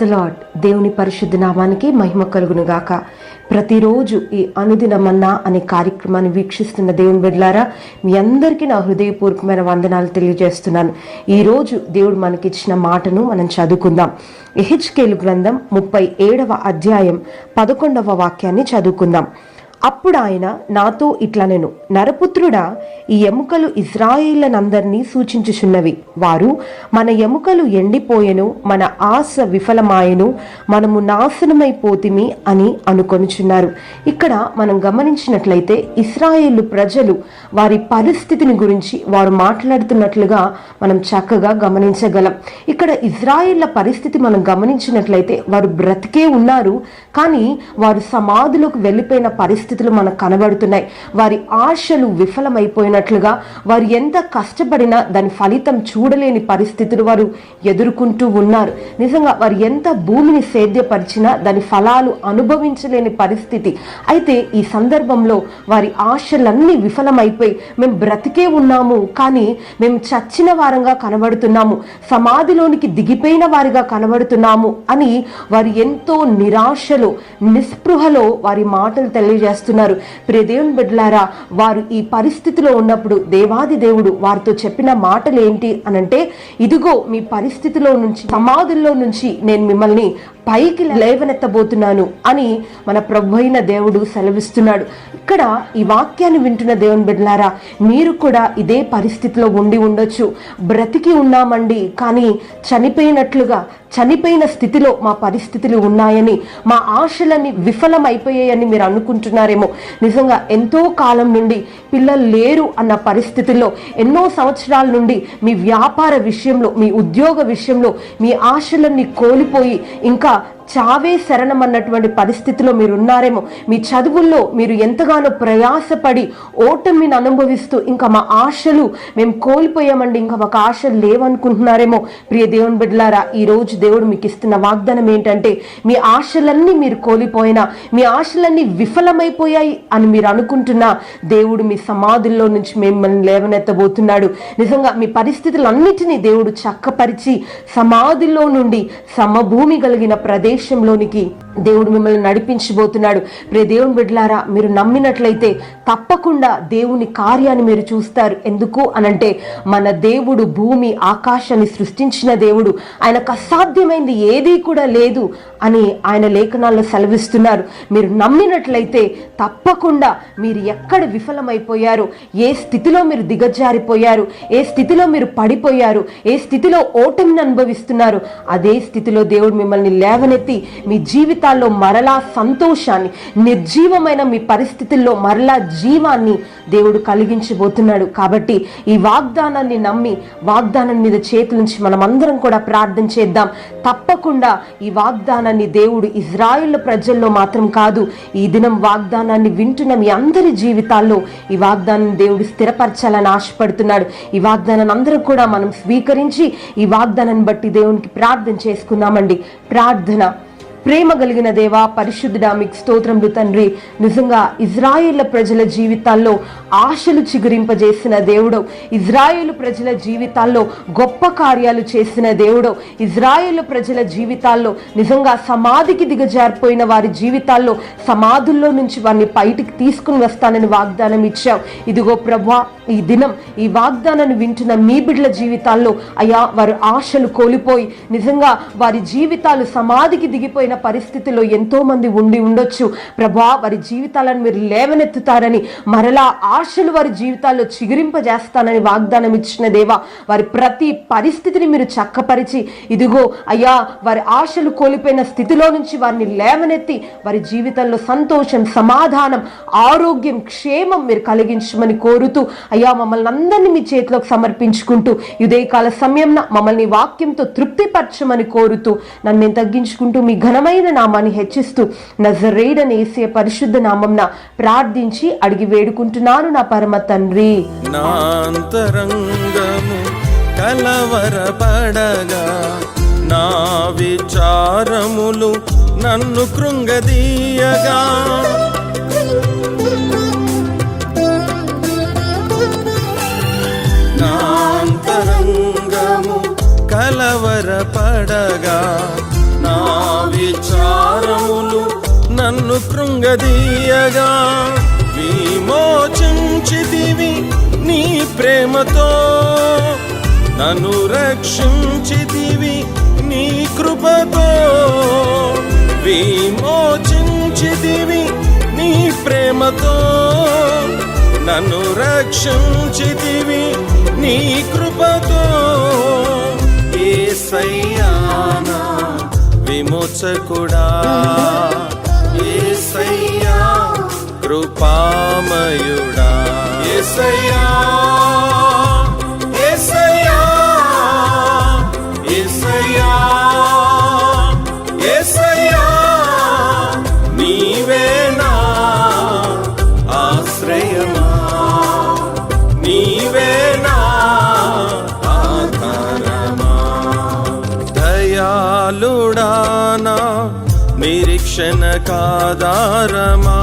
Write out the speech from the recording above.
The lord. దేవుని పరిశుద్ధ నామానికి మహిమ కలుగును గాక. ప్రతిరోజు ఈ అనుదిన మన్నా అనే కార్యక్రమాన్ని వీక్షిస్తున్న దేవుని బిడ్డలారా, మీ అందరికీ నా హృదయపూర్వకమైన వందనాలు తెలియజేస్తున్నాను. ఈరోజు దేవుడు మనకిచ్చిన మాటను మనం చదువుకుందాం. యెహెజ్కేలు గ్రంథం 37వ అధ్యాయం 11వ వాక్యాన్ని చదువుకుందాం. అప్పుడు ఆయన నాతో ఇట్లనెను, నరపుత్రుడా, ఈ ఎముకలు ఇశ్రాయేళ్లనందరినీ సూచించుచున్నవి. వారు, మన ఎముకలు ఎండిపోయెను, మన ఆశ విఫలమాయెను, మనము నాశనమైపోతిమి అని అనుకొనుచున్నారు. ఇక్కడ మనం గమనించినట్లయితే ఇశ్రాయేలు ప్రజలు వారి పరిస్థితిని గురించి వారు మాట్లాడుతున్నట్లుగా మనం చక్కగా గమనించగలం. ఇక్కడ ఇశ్రాయేళ్ల పరిస్థితి మనం గమనించినట్లయితే వారు బ్రతికే ఉన్నారు, కానీ వారు సమాధిలోకి వెళ్ళిపోయిన పరిస్థితులు మనకు కనబడుతున్నాయి. వారి ఆశలు విఫలమైపోయినట్లుగా, వారు ఎంత కష్టపడినా దాని ఫలితం చూడలేని పరిస్థితులు వారు ఎదుర్కొంటూ ఉన్నారు. నిజంగా వారు ఎంత భూమిని సేద్యపరిచినా దాని ఫలాలు అనుభవించలేని పరిస్థితి. అయితే ఈ సందర్భంలో వారి ఆశలన్నీ విఫలమైపోయి, మేము బ్రతికే ఉన్నాము కానీ మేము చచ్చిన వారంగా కనబడుతున్నాము, సమాధిలోనికి దిగిపోయిన వారిగా కనబడుతున్నాము అని వారు ఎంతో నిరాశలో, నిస్పృహలో వారి మాటలు తెలియజేస్తున్నారు. ప్రియ దేవుని బిడ్డలారా, వారు ఈ పరిస్థితిలో ఉన్నప్పుడు దేవాది దేవుడు వారితో చెప్పిన మాటలు ఏంటి అనంటే, ఇదిగో మీ పరిస్థితిలో నుంచి, సమాధుల్లో నుంచి నేను మిమ్మల్ని పైకి లేవనెత్తబోతున్నాను అని మన ప్రభు అయిన దేవుడు సెలవిస్తున్నాడు. ఇక్కడ ఈ వాక్యాన్ని వింటున్న దేవుని బిడ్డలారా, మీరు కూడా ఇదే పరిస్థితిలో ఉండి ఉండొచ్చు. బ్రతికి ఉన్నామండి కానీ చనిపోయిన స్థితిలో మా పరిస్థితులు ఉన్నాయని, మా ఆశలన్నీ విఫలమైపోయాయని మీరు అనుకుంటున్నారేమో. నిజంగా ఎంతో కాలం నుండి పిల్లలు లేరు అన్న పరిస్థితుల్లో, ఎన్నో సంవత్సరాల నుండి మీ వ్యాపార విషయంలో, మీ ఉద్యోగ విషయంలో మీ ఆశలన్నీ కోల్పోయి ఇంకా చావే శరణం అన్నటువంటి పరిస్థితిలో మీరు ఉన్నారేమో. మీ చదువుల్లో మీరు ఎంతగానో ప్రయాసపడి ఓటమిని అనుభవిస్తూ ఇంకా మా ఆశలు మేము కోల్పోయామండి, ఇంకా మాకు ఆశలు లేవనుకుంటున్నారేమో. ప్రియ దేవుని బిడ్డలారా, ఈరోజు దేవుడు మీకు ఇస్తున్న వాగ్దానం ఏంటంటే, మీ ఆశలన్నీ మీరు కోల్పోయినా, మీ ఆశలన్నీ విఫలమైపోయాయి అని మీరు అనుకుంటున్నా, దేవుడు మీ సమాధుల్లో నుంచి మిమ్మల్ని లేవనెత్తబోతున్నాడు. నిజంగా మీ పరిస్థితులన్నిటినీ దేవుడు చక్కపరిచి సమాధిలో నుండి సమభూమి కలిగిన ప్రదేశంలోనికి దేవుడు మిమ్మల్ని నడిపించబోతున్నాడు. ప్రియ దేవుని బిడ్డలారా, మీరు నమ్మినట్లయితే తప్పకుండా దేవుని కార్యాన్ని మీరు చూస్తారు. ఎందుకు అనంటే, మన దేవుడు భూమి ఆకాశాన్ని సృష్టించిన దేవుడు, ఆయనకు అసాధ్యమైంది ఏదీ కూడా లేదు అని ఆయన లేఖనాల్లో సెలవిస్తున్నారు. మీరు నమ్మినట్లయితే తప్పకుండా మీరు ఎక్కడ విఫలమైపోయారు, ఏ స్థితిలో మీరు దిగజారిపోయారు, ఏ స్థితిలో మీరు పడిపోయారు, ఏ స్థితిలో ఓటమిని అనుభవిస్తున్నారు, అదే స్థితిలో దేవుడు మిమ్మల్ని లేవనెత్తి మీ జీవితాల్లో మరలా సంతోషాన్ని, నిర్జీవమైన మీ పరిస్థితుల్లో మరలా జీవాన్ని దేవుడు కలిగించబోతున్నాడు. కాబట్టి ఈ వాగ్దానాన్ని నమ్మి, వాగ్దానం మీద చేతులుంచి మనం అందరం కూడా ప్రార్థన చేద్దాం. తప్పకుండా ఈ వాగ్దానాన్ని దేవుడు ఇశ్రాయేలు ప్రజల్లో మాత్రం కాదు, ఈ దినం వాగ్దానాన్ని వింటున్న మీ అందరి జీవితాల్లో ఈ వాగ్దానాన్ని దేవుడు స్థిరపరచాలని ఆశపడుతున్నాడు. ఈ వాగ్దానాన్ని అందరం కూడా మనం స్వీకరించి ఈ వాగ్దానాన్ని బట్టి దేవునికి ప్రార్థన చేసుకుందామండి. ప్రార్థన. ప్రేమ కలిగిన దేవా, పరిశుద్ధుడా, మీకు స్తోత్రములు తండ్రి. నిజంగా ఇశ్రాయేళ్ల ప్రజల జీవితాల్లో ఆశలు చిగురింపజేసిన దేవుడు, ఇశ్రాయేలు ప్రజల జీవితాల్లో గొప్ప కార్యాలు చేసిన దేవుడు, ఇశ్రాయేలు ప్రజల జీవితాల్లో నిజంగా సమాధికి దిగజారిపోయిన వారి జీవితాల్లో సమాధుల్లో నుంచి వారిని బయటికి తీసుకుని వస్తానని వాగ్దానం ఇచ్చావు. ఇదిగో ప్రభువా, ఈ దినం ఈ వాగ్దానాన్ని వింటున్న మీ బిడ్డల జీవితాల్లో అయ్యా, వారు ఆశలు కోల్పోయి నిజంగా వారి జీవితాలు సమాధికి దిగిపోయిన పరిస్థితిలో ఎంతో మంది ఉండి ఉండొచ్చు. ప్రభా, వారి జీవితాలను మీరు లేవనెత్తుతారని, మరలా ఆశలు వారి జీవితాల్లో చిగురింపజేస్తానని వాగ్దానం ఇచ్చిన దేవా, వారి ప్రతి పరిస్థితిని మీరు చక్కపరిచి, ఇదిగో అయ్యా, వారి ఆశలు కోల్పోయిన స్థితిలో నుంచి వారిని లేవనెత్తి వారి జీవితంలో సంతోషం, సమాధానం, ఆరోగ్యం, క్షేమం మీరు కలిగించమని కోరుతూ, అయ్యా, మమ్మల్ని అందరినీ మీ చేతిలోకి సమర్పించుకుంటూ ఉదయకాల సమయంలో మమ్మల్ని వాక్యంతో తృప్తిపరచమని కోరుతూ, నన్ను నేను తగ్గించుకుంటూ మీ ఘనమైన నామాన్ని హెచ్చిస్తూ నజరేయుడైన యేసయ్య పరిశుద్ధ నామమున ప్రార్థించి అడిగి వేడుకుంటున్నాను నా పరమ తండ్రి. నా అంతరంగము కలవరపడగా, నా విచారములు నన్ను కృంగదీయగా, నా అంతరంగము కలవరపడగా, నా విచారములు నన్ను కృంగదీయగా విమోచించితివి నీ ప్రేమతో నన్ను రక్షించితివి నీ కృపతో విమోచించితివి నీ ప్రేమతో నన్ను రక్షించితివి నీ కృపతో యేసయ్యా నా విమోచకుడా యేసయ్యా కృపామయుడా యేసయ్యా యేసయ్యా యేసయ్యా యేసయ్యా నీవే నా ఆశ్రయమా నీవే నా ఆధారమా దయాళుడా నా నిరీక్షణ కాదారమా